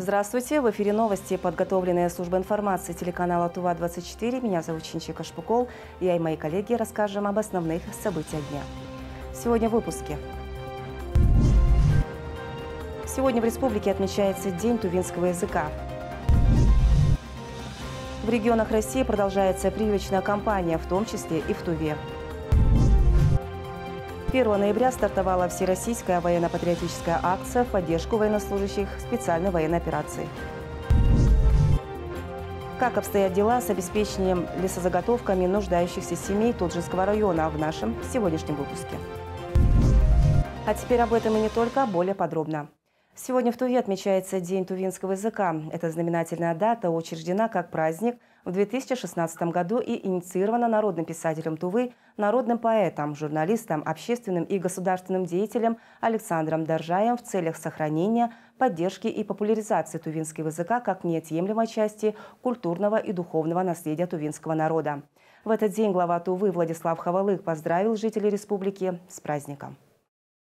Здравствуйте! В эфире новости, подготовленные службой информации телеканала ТУВА-24. Меня зовут Чинчика Шпукол. Я и мои коллеги расскажем об основных событиях дня. Сегодня в выпуске. Сегодня в республике отмечается День тувинского языка. В регионах России продолжается прививочная кампания, в том числе и в Туве. 1 ноября стартовала всероссийская военно-патриотическая акция в поддержку военнослужащих специальной военной операции. Как обстоят дела с обеспечением лесозаготовками нуждающихся семей Туджинского района в нашем сегодняшнем выпуске. А теперь об этом и не только, более подробно. Сегодня в Туве отмечается День тувинского языка. Эта знаменательная дата учреждена как праздник в 2016 году и инициирована народным писателем Тувы, народным поэтом, журналистом, общественным и государственным деятелем Александром Доржаем в целях сохранения, поддержки и популяризации тувинского языка как неотъемлемой части культурного и духовного наследия тувинского народа. В этот день глава Тувы Владислав Хавалык поздравил жителей республики с праздником.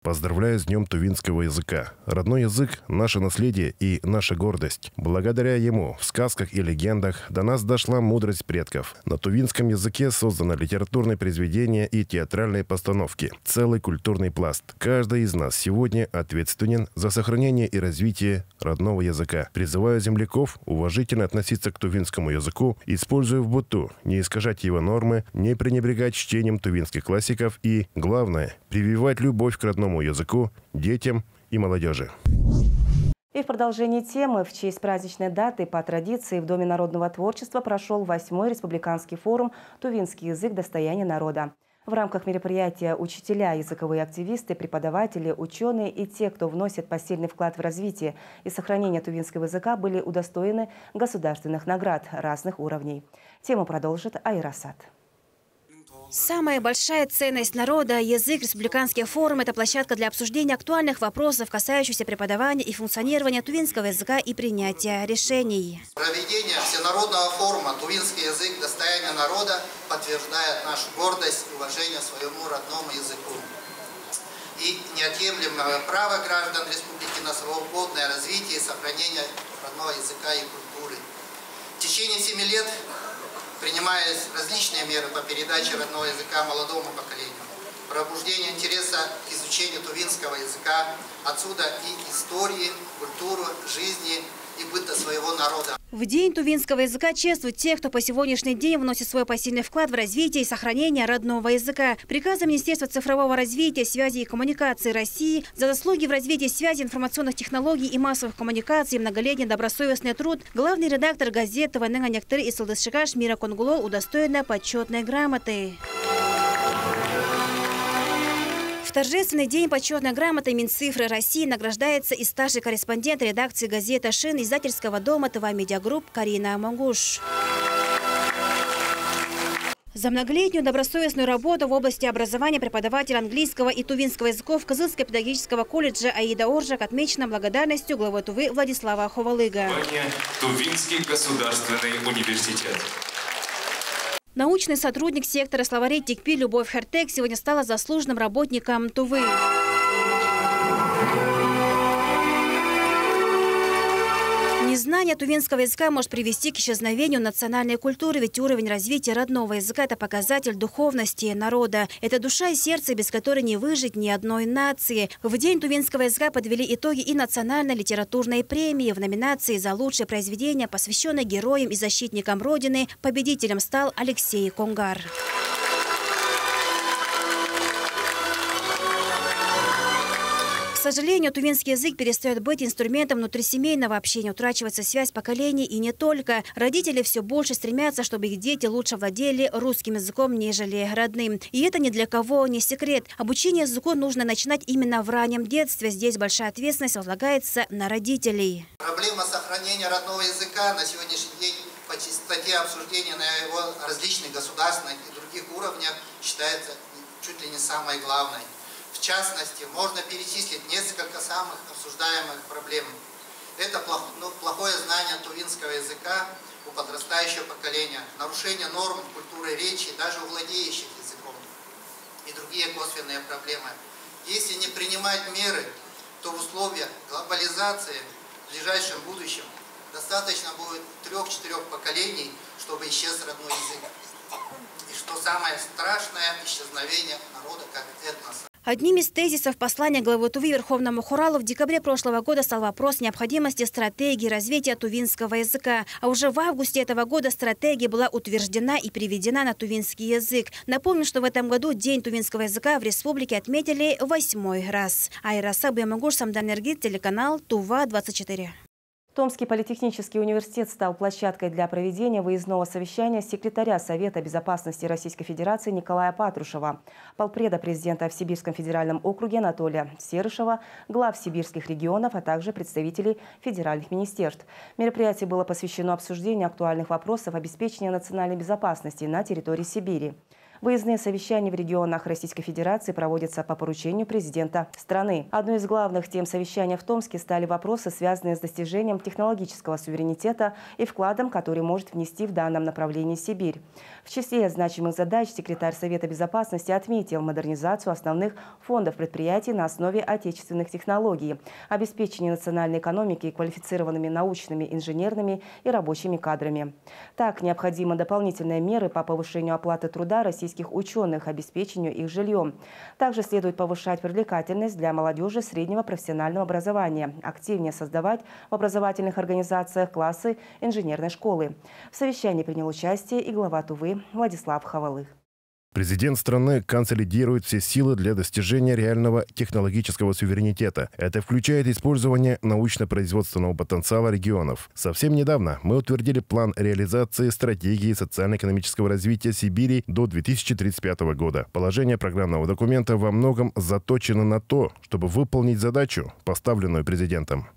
Поздравляю с Днем тувинского языка. Родной язык – наше наследие и наша гордость. Благодаря ему в сказках и легендах до нас дошла мудрость предков. На тувинском языке созданы литературные произведения и театральные постановки. Целый культурный пласт. Каждый из нас сегодня ответственен за сохранение и развитие родного языка. Призываю земляков уважительно относиться к тувинскому языку, используя в быту, не искажать его нормы, не пренебрегать чтением тувинских классиков и, главное, прививать любовь к родному языку, детям и молодежи. И в продолжении темы в честь праздничной даты по традиции в Доме народного творчества прошел 8-й республиканский форум «Тувинский язык. Достояние народа». В рамках мероприятия учителя, языковые активисты, преподаватели, ученые и те, кто вносит посильный вклад в развитие и сохранение тувинского языка, были удостоены государственных наград разных уровней. Тему продолжит Айрасат. Самая большая ценность народа – язык. Республиканский форум – это площадка для обсуждения актуальных вопросов, касающихся преподавания и функционирования тувинского языка и принятия решений. Проведение всенародного форума «Тувинский язык. Достояние народа» подтверждает нашу гордость и уважение своему родному языку. И неотъемлемое право граждан республики на свободное развитие и сохранение родного языка и культуры. В течение 7 лет принимались различные меры по передаче родного языка молодому поколению, пробуждение интереса к изучению тувинского языка, отсюда и истории, культуры, жизни и быта своего народа. В День тувинского языка чествуют тех, кто по сегодняшний день вносит свой посильный вклад в развитие и сохранение родного языка. Приказом Министерства цифрового развития, связи и коммуникации России за заслуги в развитии связи, информационных технологий и массовых коммуникаций, многолетний добросовестный труд, главный редактор газеты «Вайныңа Няктыры» и Сылдышшикаш Мира Конгуло удостоена почетной грамоты. В торжественный день почетной грамотой Минцифры России награждается и старший корреспондент редакции газеты «Шин» издательского дома ТВА Медиагрупп Карина Мангуш. За многолетнюю добросовестную работу в области образования преподаватель английского и тувинского языков Кызылского педагогического колледжа Аида Оржак отмечена благодарностью главы Тувы Владислава Хавалыга. Тувинский государственный университет. Научный сотрудник сектора словарей ТИКПИ Любовь Хертек сегодня стала заслуженным работником Тувы. Незнание тувинского языка может привести к исчезновению национальной культуры, ведь уровень развития родного языка – это показатель духовности народа. Это душа и сердце, без которой не выжить ни одной нации. В День тувинского языка подвели итоги и национальной литературной премии. В номинации за лучшее произведение, посвященное героям и защитникам Родины, победителем стал Алексей Конгар. К сожалению, тувинский язык перестает быть инструментом внутрисемейного общения, утрачивается связь поколений и не только. Родители все больше стремятся, чтобы их дети лучше владели русским языком, нежели родным. И это ни для кого не секрет. Обучение языку нужно начинать именно в раннем детстве. Здесь большая ответственность возлагается на родителей. Проблема сохранения родного языка на сегодняшний день по частоте обсуждения на его различных государственных и других уровнях считается чуть ли не самой главной. В частности, можно перечислить несколько самых обсуждаемых проблем. Это плохое знание тувинского языка у подрастающего поколения, нарушение норм культуры речи даже у владеющих языком и другие косвенные проблемы. Если не принимать меры, то в условиях глобализации в ближайшем будущем достаточно будет 3-4 поколений, чтобы исчез родной язык. И что самое страшное, исчезновение народа как этноса. Одним из тезисов послания главы Тувы Верховному Хуралу в декабре прошлого года стал вопрос необходимости стратегии развития тувинского языка. А уже в августе этого года стратегия была утверждена и переведена на тувинский язык. Напомню, что в этом году День тувинского языка в республике отметили 8-й раз. Айраса Бемагуш, Самданергит, телеканал Тува-24. Томский политехнический университет стал площадкой для проведения выездного совещания секретаря Совета безопасности Российской Федерации Николая Патрушева, полпреда президента в Сибирском федеральном округе Анатолия Серышева, глав сибирских регионов, а также представителей федеральных министерств. Мероприятие было посвящено обсуждению актуальных вопросов обеспечения национальной безопасности на территории Сибири. Выездные совещания в регионах Российской Федерации проводятся по поручению президента страны. Одной из главных тем совещания в Томске стали вопросы, связанные с достижением технологического суверенитета и вкладом, который может внести в данном направлении Сибирь. В числе значимых задач секретарь Совета безопасности отметил модернизацию основных фондов предприятий на основе отечественных технологий, обеспечение национальной экономики квалифицированными научными, инженерными и рабочими кадрами. Так, необходимы дополнительные меры по повышению оплаты труда российских ученых, обеспечению их жильем. Также следует повышать привлекательность для молодежи среднего профессионального образования, активнее создавать в образовательных организациях классы инженерной школы. В совещании принял участие и глава Тувы Владислав Хавалых. Президент страны консолидирует все силы для достижения реального технологического суверенитета. Это включает использование научно-производственного потенциала регионов. Совсем недавно мы утвердили план реализации стратегии социально-экономического развития Сибири до 2035 года. Положение программного документа во многом заточено на то, чтобы выполнить задачу, поставленную президентом.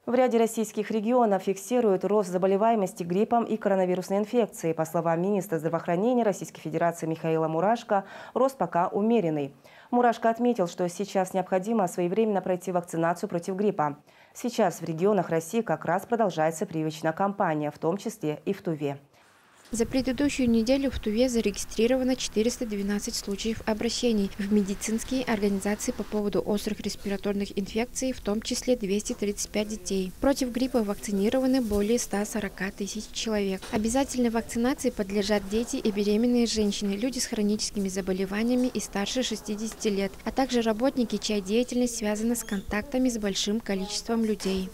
В ряде российских регионов фиксируют рост заболеваемости гриппом и коронавирусной инфекцией. По словам министра здравоохранения Российской Федерации Михаила Мурашко, рост пока умеренный. Мурашко отметил, что сейчас необходимо своевременно пройти вакцинацию против гриппа. Сейчас в регионах России как раз продолжается прививочная кампания, в том числе и в Туве. За предыдущую неделю в Туве зарегистрировано 412 случаев обращений в медицинские организации по поводу острых респираторных инфекций, в том числе 235 детей. Против гриппа вакцинированы более 140 тысяч человек. Обязательной вакцинации подлежат дети и беременные женщины, люди с хроническими заболеваниями и старше 60 лет, а также работники, чья деятельность связана с контактами с большим количеством людей.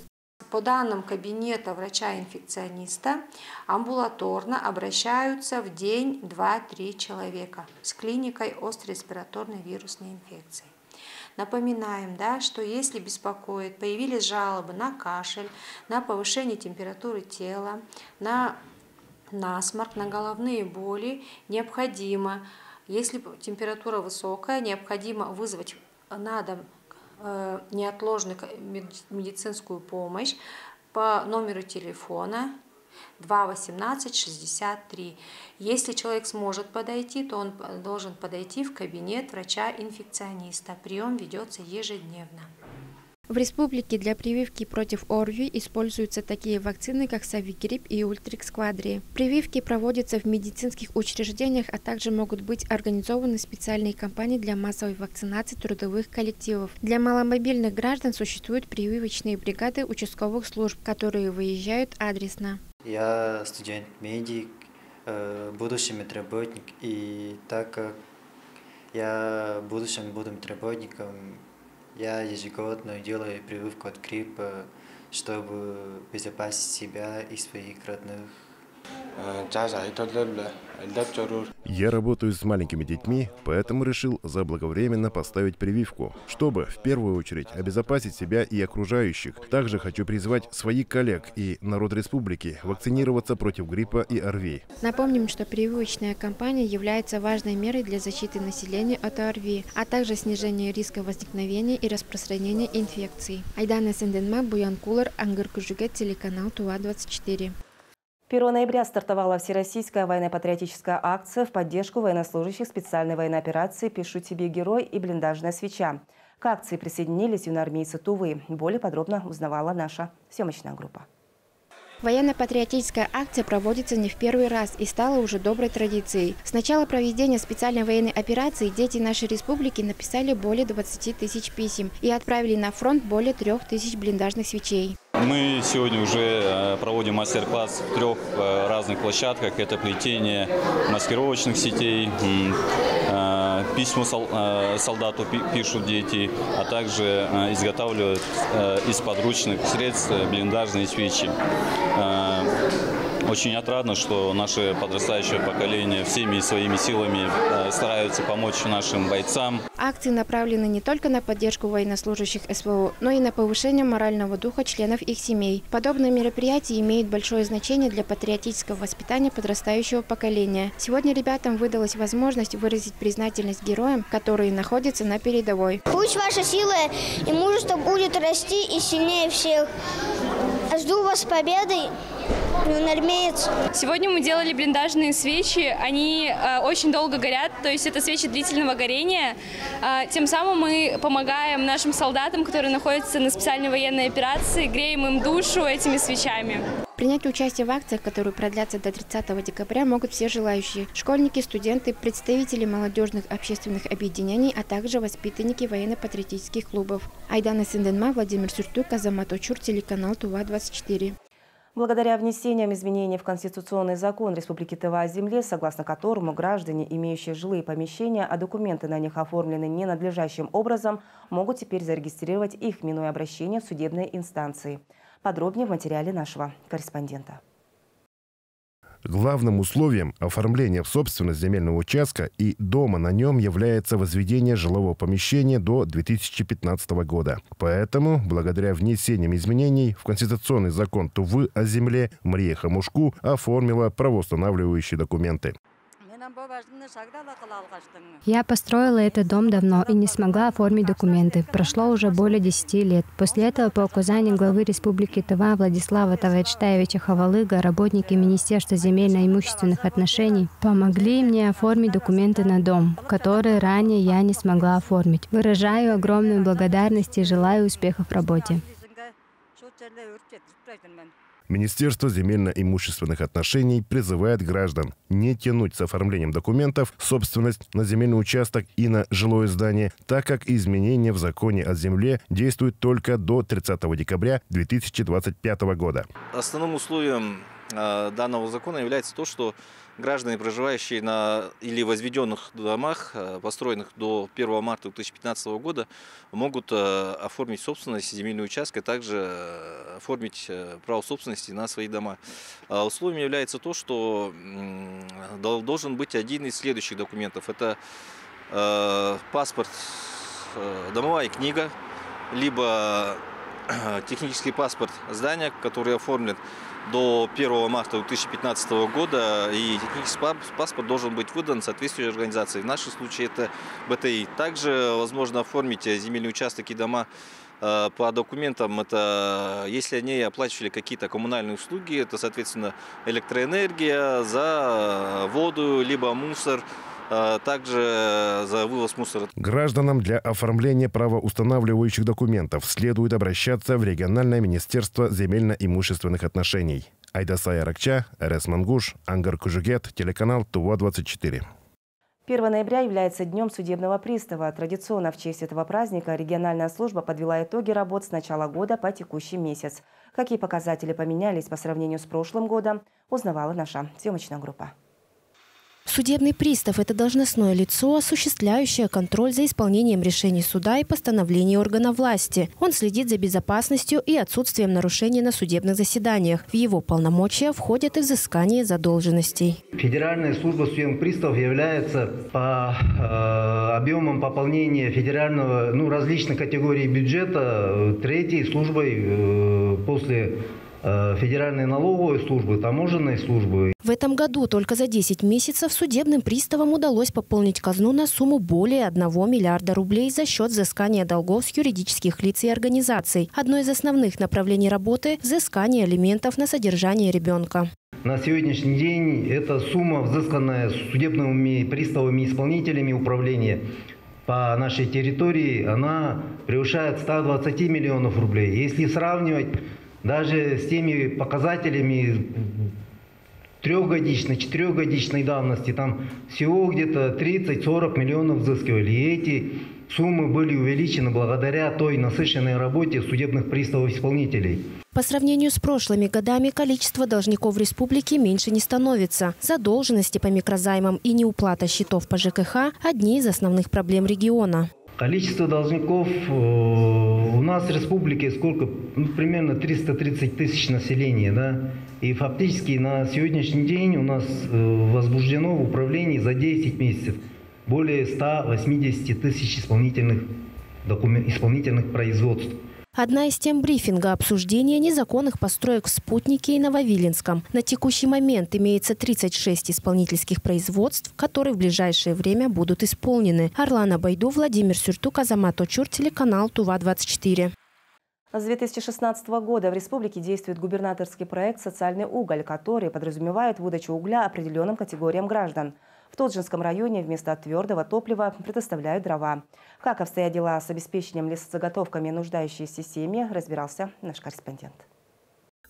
По данным кабинета врача-инфекциониста, амбулаторно обращаются в день 2-3 человека с клиникой острой респираторной вирусной инфекции. Напоминаем, что если беспокоит, появились жалобы на кашель, на повышение температуры тела, на насморк, на головные боли, необходимо, если температура высокая, необходимо вызвать на дом неотложную медицинскую помощь по номеру телефона 218 63. Если человек сможет подойти, то он должен подойти в кабинет врача-инфекциониста. Прием ведется ежедневно. В республике для прививки против ОРВИ используются такие вакцины, как Савигрипп и Ультрикс Квадри. Прививки проводятся в медицинских учреждениях, а также могут быть организованы специальные кампании для массовой вакцинации трудовых коллективов. Для маломобильных граждан существуют прививочные бригады участковых служб, которые выезжают адресно. Я студент-медик, будущий медработник, и так как я в будущем буду медработником, я ежегодно делаю прививку от гриппа, чтобы обезопасить себя и своих родных. Я работаю с маленькими детьми, поэтому решил заблаговременно поставить прививку, чтобы в первую очередь обезопасить себя и окружающих. Также хочу призвать своих коллег и народ республики вакцинироваться против гриппа и ОРВИ. Напомним, что прививочная кампания является важной мерой для защиты населения от ОРВИ, а также снижения риска возникновения и распространения инфекций. Айдана Сенденма, Буян Кулар, Ангар Кужугет, телеканал ТУА-24. 1 ноября стартовала всероссийская военно-патриотическая акция в поддержку военнослужащих специальной военной операции «Пишу тебе, герой» и «Блиндажная свеча». К акции присоединились юноармейцы Тувы. Более подробно узнавала наша съемочная группа. Военно-патриотическая акция проводится не в первый раз и стала уже доброй традицией. С начала проведения специальной военной операции дети нашей республики написали более 20 тысяч писем и отправили на фронт более 3000 блиндажных свечей. Мы сегодня уже проводим мастер-класс в 3 разных площадках. Это плетение маскировочных сетей, письма солдату пишут дети, а также изготавливают из подручных средств блиндажные свечи. Очень отрадно, что наше подрастающее поколение всеми своими силами стараются помочь нашим бойцам. Акции направлены не только на поддержку военнослужащих СВО, но и на повышение морального духа членов их семей. Подобные мероприятия имеют большое значение для патриотического воспитания подрастающего поколения. Сегодня ребятам выдалась возможность выразить признательность героям, которые находятся на передовой. Пусть ваша сила и мужество будет расти и сильнее всех. Жду вас с победой. Юноармеец. Сегодня мы делали блиндажные свечи. Они очень долго горят, то есть это свечи длительного горения. Тем самым мы помогаем нашим солдатам, которые находятся на специальной военной операции, греем им душу этими свечами. Принять участие в акциях, которые продлятся до 30 декабря, могут все желающие. Школьники, студенты, представители молодежных общественных объединений, а также воспитанники военно-патриотических клубов. Айдана Синденма, Владимир Сюртук, Азамат Очур, телеканал ТУВА-24. Благодаря внесениям изменений в Конституционный закон Республики Тыва о земле, согласно которому граждане, имеющие жилые помещения, а документы на них оформлены ненадлежащим образом, могут теперь зарегистрировать их, минуя обращение в судебные инстанции. Подробнее в материале нашего корреспондента. Главным условием оформления в собственность земельного участка и дома на нем является возведение жилого помещения до 2015 года. Поэтому, благодаря внесениям изменений в Конституционный закон Тувы о земле, Мария Хамушку оформила правоустанавливающие документы. Я построила этот дом давно и не смогла оформить документы. Прошло уже более 10 лет. После этого, по указанию главы Республики Тыва Владислава Тавечтаевича Хавалыга, работники Министерства земельно-имущественных отношений помогли мне оформить документы на дом, которые ранее я не смогла оформить. Выражаю огромную благодарность и желаю успехов в работе. Министерство земельно-имущественных отношений призывает граждан не тянуть с оформлением документов собственность на земельный участок и на жилое здание, так как изменения в законе о земле действуют только до 30 декабря 2025 года. Основным условием данного закона является то, что граждане, проживающие на или возведенных домах, построенных до 1 марта 2015 года, могут оформить собственность земельного участка, а также оформить право собственности на свои дома. Условием является то, что должен быть один из следующих документов. Это паспорт, домовая книга, либо технический паспорт здания, который оформлен до 1 марта 2015 года, и технический паспорт должен быть выдан соответствующей организации. В нашем случае это БТИ. Также возможно оформить земельные участки и дома по документам. Это если они оплачивали какие-то коммунальные услуги, это, соответственно, электроэнергия, за воду, либо мусор, также за вывоз мусора. Гражданам для оформления правоустанавливающих документов следует обращаться в региональное министерство земельно-имущественных отношений. Айдаса Ракча, РС Мангуш, Ангар Кужугет, телеканал ТУВА-24. 1 ноября является днем судебного пристава. Традиционно в честь этого праздника региональная служба подвела итоги работ с начала года по текущий месяц. Какие показатели поменялись по сравнению с прошлым годом, узнавала наша съемочная группа. Судебный пристав – это должностное лицо, осуществляющее контроль за исполнением решений суда и постановлений органа власти. Он следит за безопасностью и отсутствием нарушений на судебных заседаниях. В его полномочия входит и взыскание задолженностей. Федеральная служба судебных приставов является по объемам пополнения федерального, различных категорий бюджета третьей службой после Федеральной налоговой службы, таможенной службы. В этом году только за 10 месяцев судебным приставам удалось пополнить казну на сумму более 1 миллиарда рублей за счет взыскания долгов с юридических лиц и организаций. Одно из основных направлений работы – взыскание алиментов на содержание ребенка. На сегодняшний день эта сумма, взысканная судебными приставами и исполнителями управления по нашей территории, она превышает 120 миллионов рублей. Если сравнивать Даже с теми показателями трехгодичной, четырехгодичной давности, там всего где-то 30-40 миллионов взыскивали. И эти суммы были увеличены благодаря той насыщенной работе судебных приставов-исполнителей. По сравнению с прошлыми годами количество должников в республике меньше не становится. Задолженности по микрозаймам и неуплата счетов по ЖКХ – одни из основных проблем региона. Количество должников у нас в республике сколько? Примерно 330 тысяч населения. Да? И фактически на сегодняшний день у нас возбуждено в управлении за 10 месяцев более 180 тысяч исполнительных производств. Одна из тем брифинга – обсуждение незаконных построек в Спутнике и Нововиленском. На текущий момент имеется 36 исполнительских производств, которые в ближайшее время будут исполнены. Орлана Байду, Владимир Сюртук, Азамат Очур, телеканал Тува-24. С 2016 года в республике действует губернаторский проект «Социальный уголь», который подразумевает выдачу угля определенным категориям граждан. В Тоджинском районе вместо твердого топлива предоставляют дрова. Как обстоят дела с обеспечением лесозаготовками нуждающиеся семьи, разбирался наш корреспондент.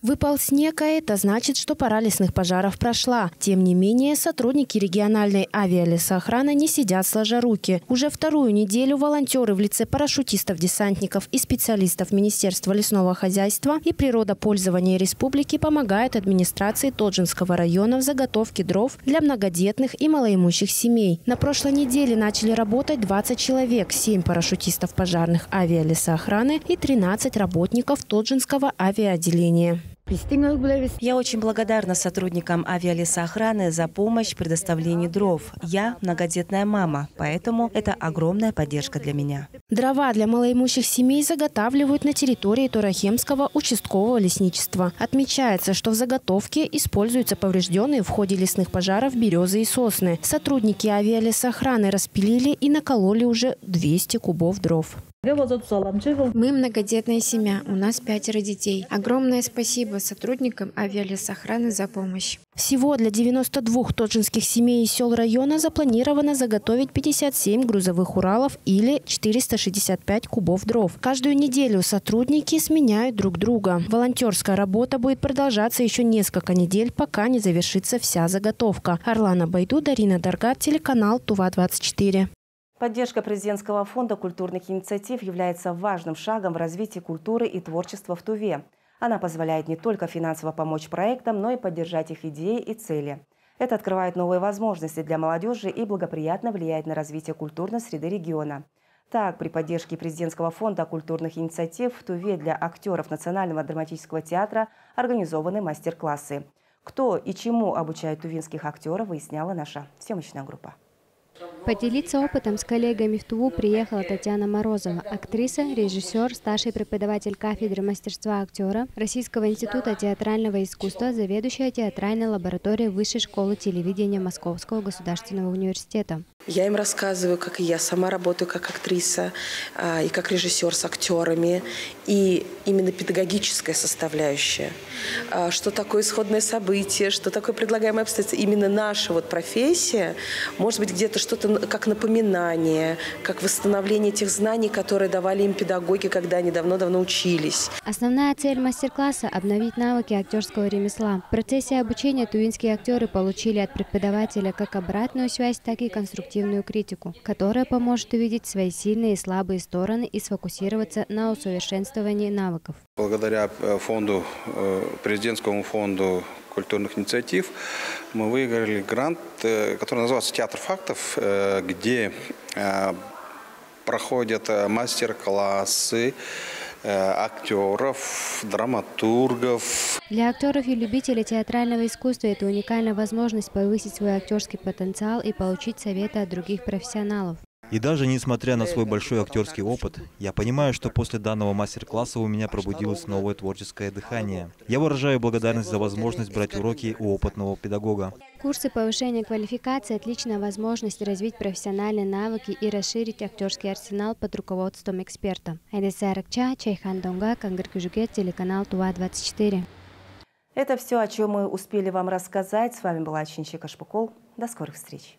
Выпал снег, а это значит, что пора лесных пожаров прошла. Тем не менее, сотрудники региональной авиалесоохраны не сидят сложа руки. Уже вторую неделю волонтеры в лице парашютистов, десантников и специалистов Министерства лесного хозяйства и природопользования республики помогают администрации Тоджинского района в заготовке дров для многодетных и малоимущих семей. На прошлой неделе начали работать 20 человек, 7 парашютистов пожарных авиалесоохраны и 13 работников Тоджинского авиаотделения. Я очень благодарна сотрудникам авиалесоохраны за помощь в предоставлении дров. Я многодетная мама, поэтому это огромная поддержка для меня. Дрова для малоимущих семей заготавливают на территории Торохемского участкового лесничества. Отмечается, что в заготовке используются поврежденные в ходе лесных пожаров березы и сосны. Сотрудники авиалесоохраны распилили и накололи уже 200 кубов дров. Мы многодетная семья, у нас 5 детей. Огромное спасибо сотрудникам авиалесоохраны за помощь. Всего для 92 тоджинских семей и сел района запланировано заготовить 57 грузовых Уралов или 465 кубов дров. Каждую неделю сотрудники сменяют друг друга. Волонтерская работа будет продолжаться еще несколько недель, пока не завершится вся заготовка. Орлана Байду, Дарина Даргат, телеканал Тува-24. Поддержка президентского фонда культурных инициатив является важным шагом в развитии культуры и творчества в Туве. Она позволяет не только финансово помочь проектам, но и поддержать их идеи и цели. Это открывает новые возможности для молодежи и благоприятно влияет на развитие культурной среды региона. Так, при поддержке президентского фонда культурных инициатив в Туве для актеров Национального драматического театра организованы мастер-классы. Кто и чему обучает тувинских актеров, выясняла наша съемочная группа. Поделиться опытом с коллегами в Туву приехала Татьяна Морозова, актриса, режиссер, старший преподаватель кафедры мастерства актера Российского института театрального искусства, заведующая театральной лабораторией Высшей школы телевидения Московского государственного университета. Я им рассказываю, как и я сама работаю как актриса и как режиссер с актерами, и именно педагогическая составляющая. Что такое исходное событие, что такое предлагаемое обстоятельство. Именно наша профессия, может быть, где-то что-то как напоминание, как восстановление тех знаний, которые давали им педагоги, когда они давно-давно учились. Основная цель мастер-класса – обновить навыки актерского ремесла. В процессе обучения тувинские актеры получили от преподавателя как обратную связь, так и конструктивную критику, которая поможет увидеть свои сильные и слабые стороны и сфокусироваться на усовершенствовании навыков. Благодаря президентскому фонду культурных инициатив мы выиграли грант, который называется «Театр фактов», где проходят мастер-классы актеров, драматургов. Для актеров и любителей театрального искусства это уникальная возможность повысить свой актерский потенциал и получить советы от других профессионалов. И даже несмотря на свой большой актерский опыт, я понимаю, что после данного мастер-класса у меня пробудилось новое творческое дыхание. Я выражаю благодарность за возможность брать уроки у опытного педагога. Курсы повышения квалификации – отличная возможность развить профессиональные навыки и расширить актерский арсенал под руководством эксперта. Айдеса Аракча, Чайхан Донга, Кангар Кюжугет, телеканал Тува-24. Это все, о чем мы успели вам рассказать. С вами была Чинчика Шпукол. До скорых встреч.